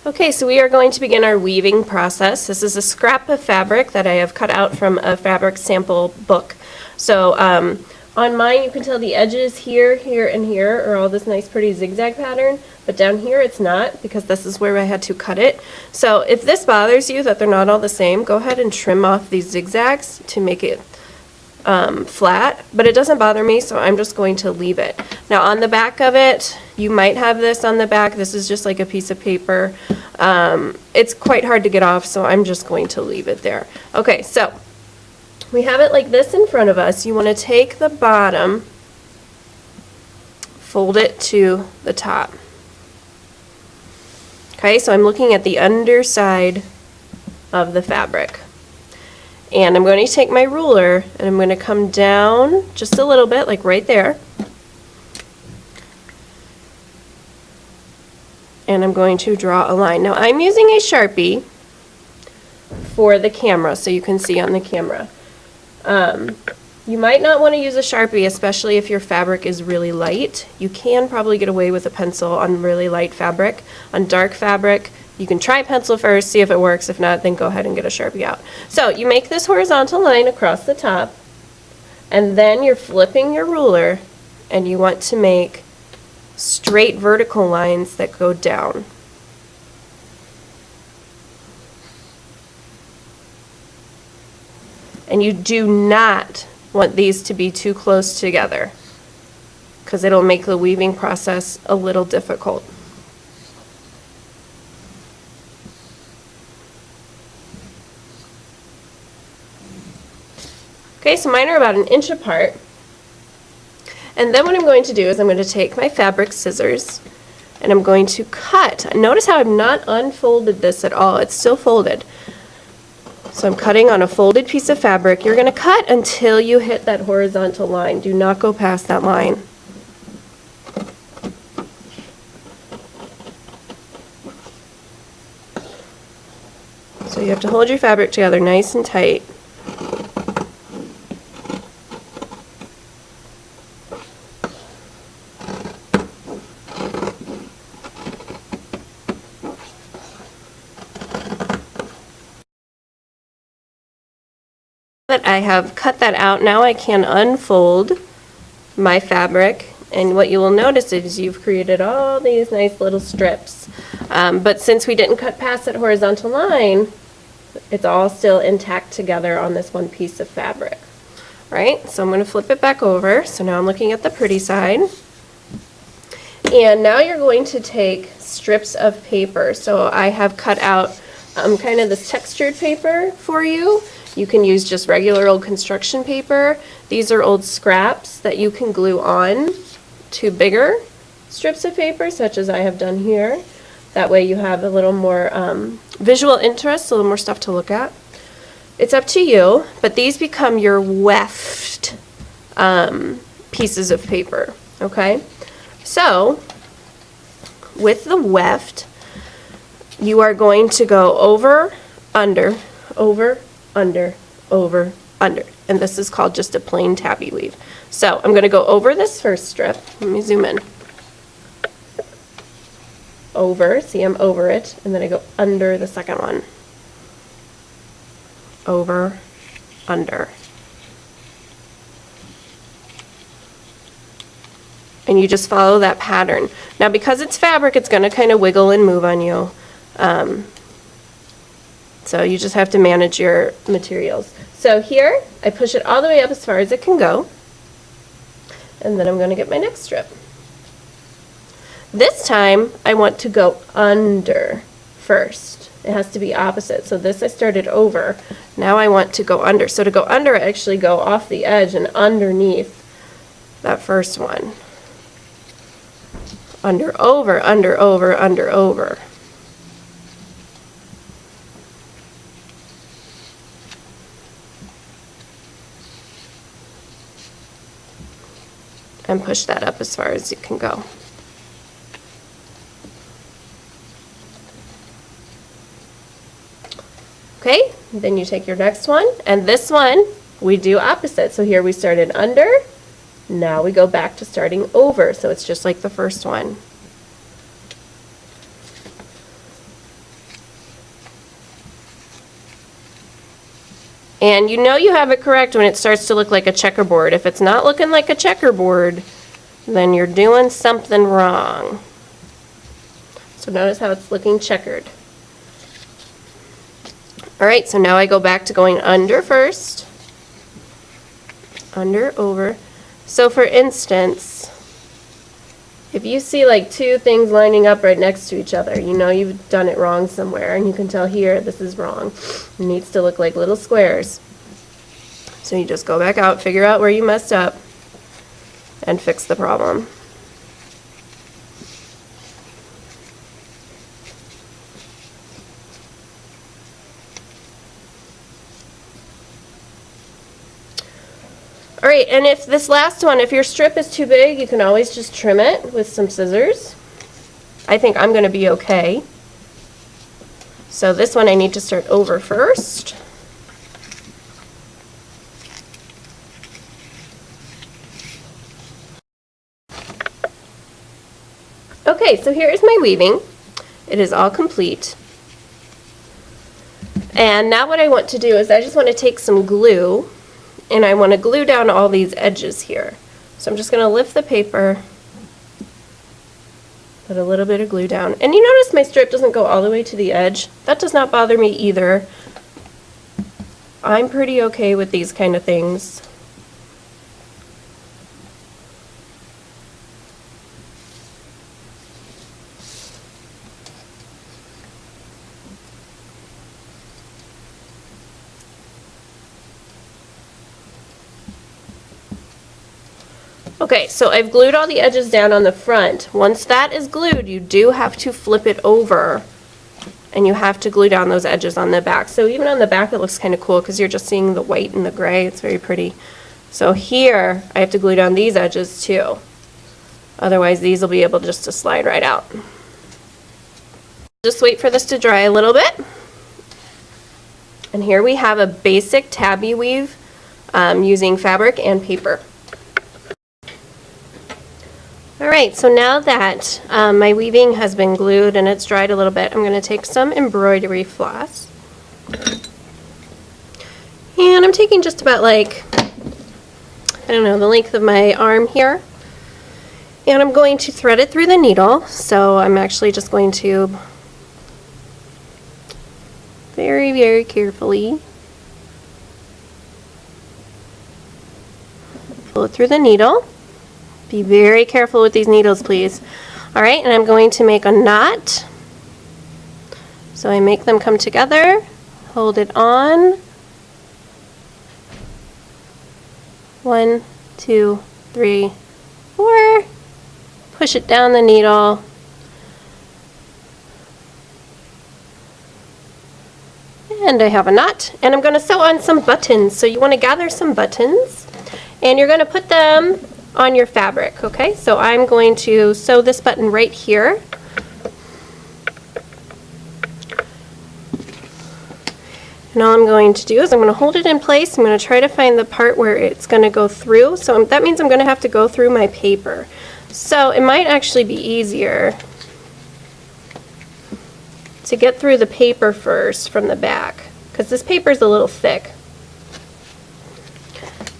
Okay, so we are going to begin our weaving process. This is a scrap of fabric that I have cut out from a fabric sample book. So on mine you can tell the edges here, here, and here are all this nice pretty zigzag pattern, but down here it's not because this is where I had to cut it. So if this bothers you that they're not all the same, go ahead and trim off these zigzags to make it flat, but it doesn't bother me, so I'm just going to leave it. Now on the back of it, you might have this on the back. This is just like a piece of paper. It's quite hard to get off, so I'm just going to leave it there. Okay, so we have it like this in front of us. You want to take the bottom, fold it to the top. Okay, so I'm looking at the underside of the fabric. And I'm going to take my ruler and I'm going to come down just a little bit, like right there. And I'm going to draw a line. Now I'm using a Sharpie for the camera, so you can see on the camera. You might not want to use a Sharpie, especially if your fabric is really light. You can probably get away with a pencil on really light fabric. On dark fabric, you can try pencil first, see if it works. If not, then go ahead and get a Sharpie out. So you make this horizontal line across the top, and then you're flipping your ruler, and you want to make straight vertical lines that go down. And you do not want these to be too close together, because it'll make the weaving process a little difficult. Okay, so mine are about an inch apart. And then what I'm going to do is I'm going to take my fabric scissors and I'm going to cut. Notice how I've not unfolded this at all. It's still folded. So I'm cutting on a folded piece of fabric. You're going to cut until you hit that horizontal line. Do not go past that line. So you have to hold your fabric together nice and tight. That I have cut that out, now I can unfold my fabric, and what you will notice is you've created all these nice little strips. But since we didn't cut past that horizontal line, it's all still intact together on this one piece of fabric. Right? So I'm going to flip it back over. So now I'm looking at the pretty side. And now you're going to take strips of paper. So I have cut out kind of this textured paper for you. You can use just regular old construction paper. These are old scraps that you can glue on to bigger strips of paper, such as I have done here. That way you have a little more visual interest, a little more stuff to look at. It's up to you, but these become your weft pieces of paper, okay? So, with the weft, you are going to go over, under, over, under, over, under. And this is called just a plain tabby weave. So I'm going to go over this first strip. Let me zoom in. Over, see I'm over it, and then I go under the second one. Over, under. And you just follow that pattern. Now because it's fabric, it's going to kind of wiggle and move on you. So you just have to manage your materials. So here, I push it all the way up as far as it can go. And then I'm going to get my next strip. This time, I want to go under first. It has to be opposite. So this I started over. Now I want to go under. So to go under, I actually go off the edge and underneath that first one. Under, over, under, over, under, over. And push that up as far as you can go. Okay, then you take your next one, and this one we do opposite. So here we started under, now we go back to starting over, so it's just like the first one. And you know you have it correct when it starts to look like a checkerboard. If it's not looking like a checkerboard, then you're doing something wrong. So notice how it's looking checkered. All right, so now I go back to going under first. Under, over. So for instance, if you see like two things lining up right next to each other, you know you've done it wrong somewhere, and you can tell here this is wrong. It needs to look like little squares. So you just go back out, figure out where you messed up, and fix the problem. All right, and if this last one, if your strip is too big, you can always just trim it with some scissors. I think I'm going to be okay. So this one I need to start over first. Okay, so here is my weaving. It is all complete. And now what I want to do is I just want to take some glue, and I want to glue down all these edges here. So I'm just going to lift the paper, put a little bit of glue down. And you notice my strip doesn't go all the way to the edge. That does not bother me either. I'm pretty okay with these kind of things. Okay, so I've glued all the edges down on the front. Once that is glued, you do have to flip it over, and you have to glue down those edges on the back. So even on the back it looks kind of cool because you're just seeing the white and the gray. It's very pretty. So here I have to glue down these edges too. Otherwise these will be able just to slide right out. Just wait for this to dry a little bit. And here we have a basic tabby weave using fabric and paper. Alright, so now that my weaving has been glued and it's dried a little bit, I'm going to take some embroidery floss. And I'm taking just about like, I don't know, the length of my arm here. And I'm going to thread it through the needle. So I'm actually just going to very, very carefully pull it through the needle. Be very careful with these needles, please. All right, and I'm going to make a knot. So I make them come together, hold it on. 1, 2, 3, 4. Push it down the needle. And I have a knot. And I'm going to sew on some buttons. So you want to gather some buttons, and you're going to put them on your fabric, okay? So I'm going to sew this button right here. And all I'm going to do is I'm going to hold it in place. I'm going to try to find the part where it's going to go through. So that means I'm going to have to go through my paper. So it might actually be easier to get through the paper first from the back, because this paper is a little thick.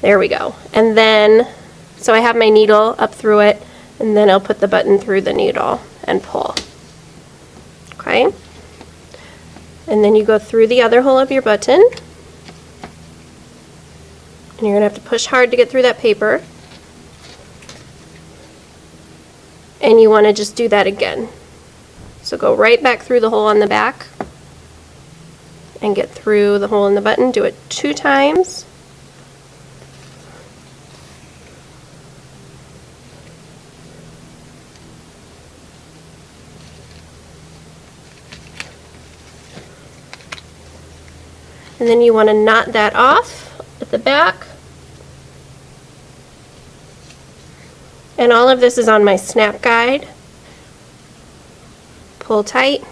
There we go. And then so I have my needle up through it, and then I'll put the button through the needle and pull. Okay? And then you go through the other hole of your button. And you're going to have to push hard to get through that paper. And you want to just do that again. So go right back through the hole on the back and get through the hole in the button. Do it 2 times. And then you want to knot that off at the back. And all of this is on my snap guide. Pull tight.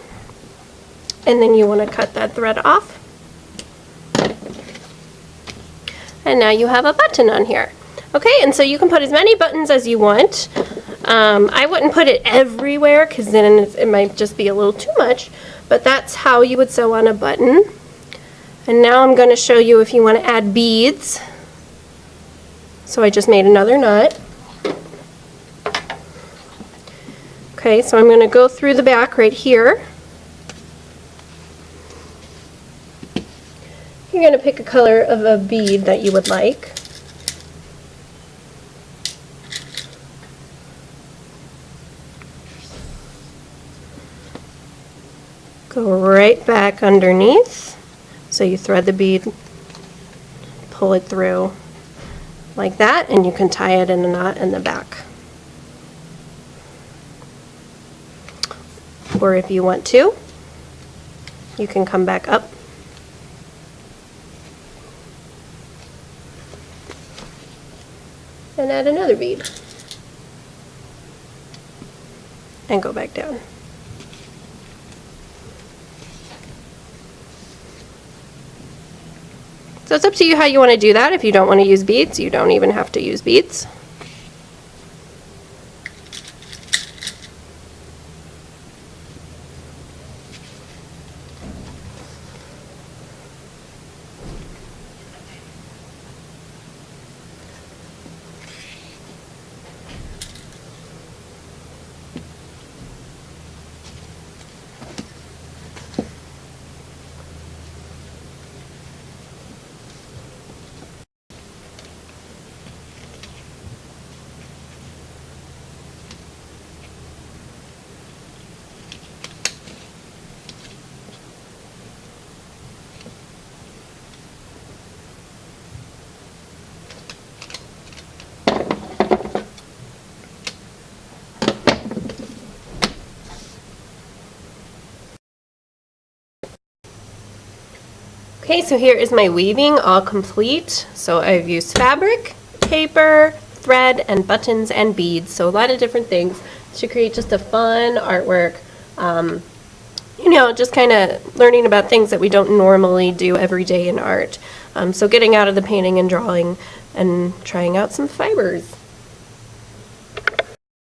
And then you want to cut that thread off. And now you have a button on here. Okay, and so you can put as many buttons as you want. I wouldn't put it everywhere because then it might just be a little too much. But that's how you would sew on a button. And now I'm going to show you if you want to add beads. So I just made another knot. Okay, so I'm going to go through the back right here. You're going to pick a color of a bead that you would like. Go right back underneath. So you thread the bead, pull it through like that, and you can tie it in a knot in the back. Or if you want to, you can come back up and add another bead and go back down. So it's up to you how you want to do that. If you don't want to use beads, you don't even have to use beads. Okay, so here is my weaving all complete. So I've used fabric, paper, thread, and buttons and beads. So a lot of different things to create just a fun artwork. You know, just kind of learning about things that we don't normally do every day in art. So getting out of the painting and drawing and trying out some fibers.